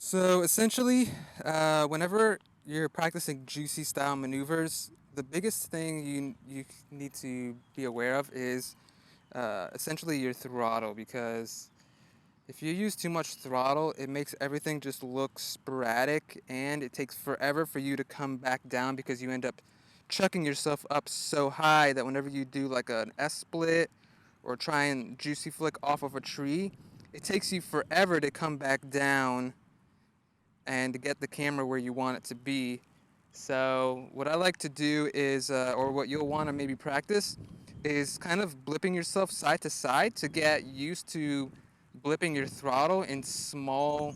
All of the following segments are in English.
So essentially, whenever you're practicing juicy style maneuvers, the biggest thing you need to be aware of is essentially your throttle, because if you use too much throttle, it makes everything just look sporadic, and it takes forever for you to come back down because you end up chucking yourself up so high that whenever you do like an S split or try and juicy flick off of a tree, it takes you forever to come back down and to get the camera where you want it to be. So what I like to do is, or what you'll want to maybe practice, is kind of blipping yourself side to side to get used to blipping your throttle in small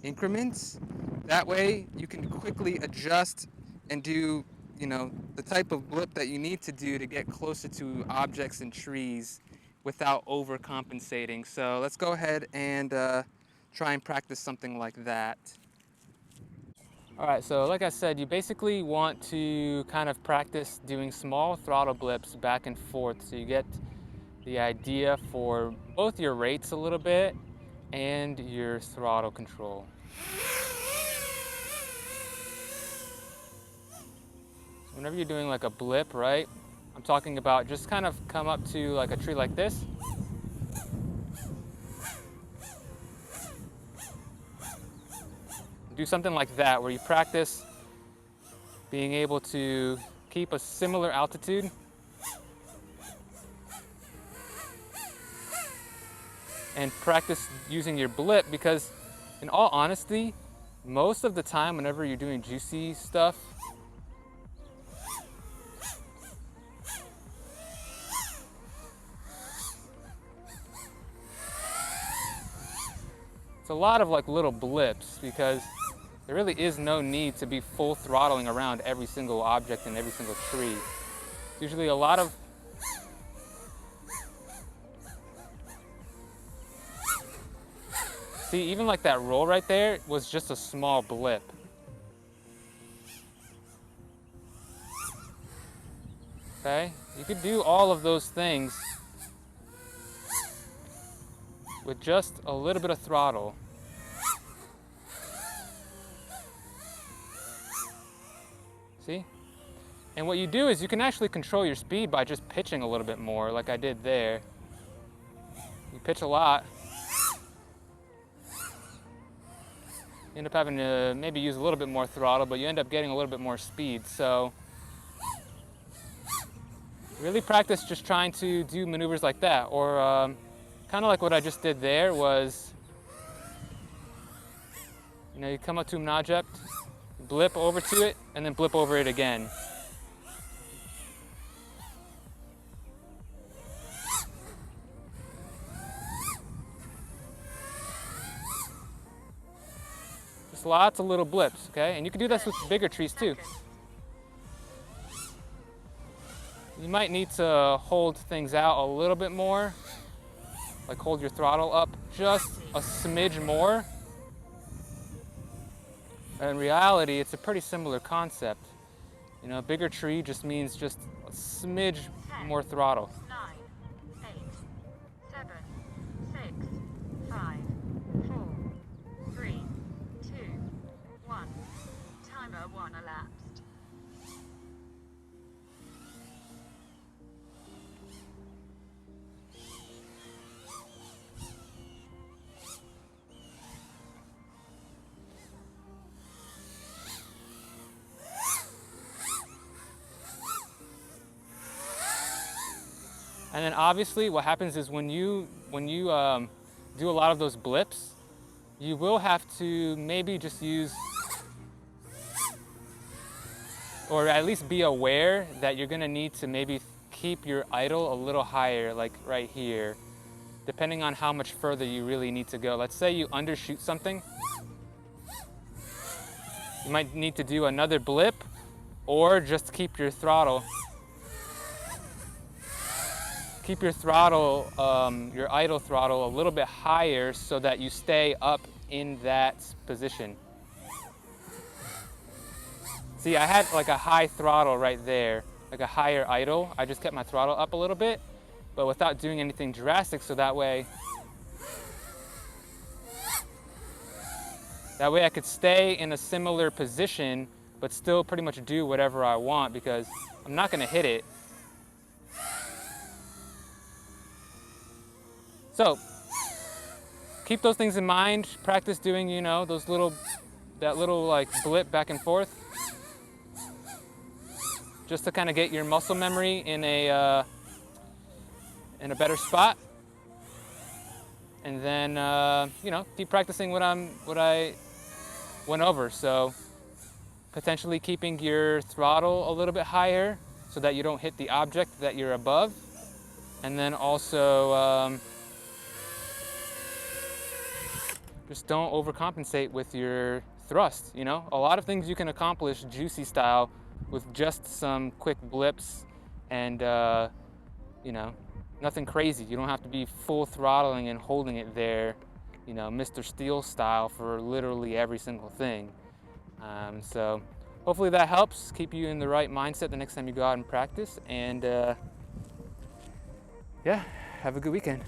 increments. That way you can quickly adjust and do, the type of blip that you need to do to get closer to objects and trees without overcompensating. So let's go ahead and try and practice something like that. All right, so like I said, you basically want to kind of practice doing small throttle blips back and forth so you get the idea for both your rates a little bit and your throttle control. So whenever you're doing like a blip, right? I'm talking about just kind of come up to like a tree like this. Do something like that where you practice being able to keep a similar altitude and practice using your blip, because in all honesty, most of the time whenever you're doing juicy stuff, it's a lot of like little blips, because there really is no need to be full throttling around every single object and every single tree. It's usually a lot of see, even like that roll right there was just a small blip. Okay, you could do all of those things with just a little bit of throttle. See? And what you do is you can actually control your speed by just pitching a little bit more, like I did there. You pitch a lot, you end up having to maybe use a little bit more throttle, but you end up getting a little bit more speed. So really practice just trying to do maneuvers like that, or kind of like what I just did there was, you come up to an object, blip over to it, and then blip over it again. Just lots of little blips, okay? And you can do this with bigger trees too. You might need to hold things out a little bit more, like hold your throttle up just a smidge more. In reality, it's a pretty similar concept. A bigger tree just means just a smidge more throttle. 9, 8, 7, 6, 5, 4, 3, 2, 1. Timer 1 elapsed. And then obviously what happens is when you do a lot of those blips, you will have to maybe just use, or at least be aware that you're gonna need to maybe keep your idle a little higher, like right here, depending on how much further you really need to go. Let's say you undershoot something. You might need to do another blip, or just keep your throttle. Keep your throttle, your idle throttle, a little bit higher so that you stay up in that position. See, I had like a high throttle right there, like a higher idle. I just kept my throttle up a little bit, but without doing anything drastic, so that way That way I could stay in a similar position, but still pretty much do whatever I want, because I'm not gonna hit it. So, keep those things in mind. Practice doing, you know, that little like blip back and forth, just to kind of get your muscle memory in a better spot. And then, you know, keep practicing what I went over. So, potentially keeping your throttle a little bit higher so that you don't hit the object that you're above. And then also, just don't overcompensate with your thrust, you know? A lot of things you can accomplish Josue style with just some quick blips and, you know, nothing crazy. You don't have to be full throttling and holding it there, you know, Mr. Steel style for literally every single thing. So hopefully that helps keep you in the right mindset the next time you go out and practice. And yeah, have a good weekend.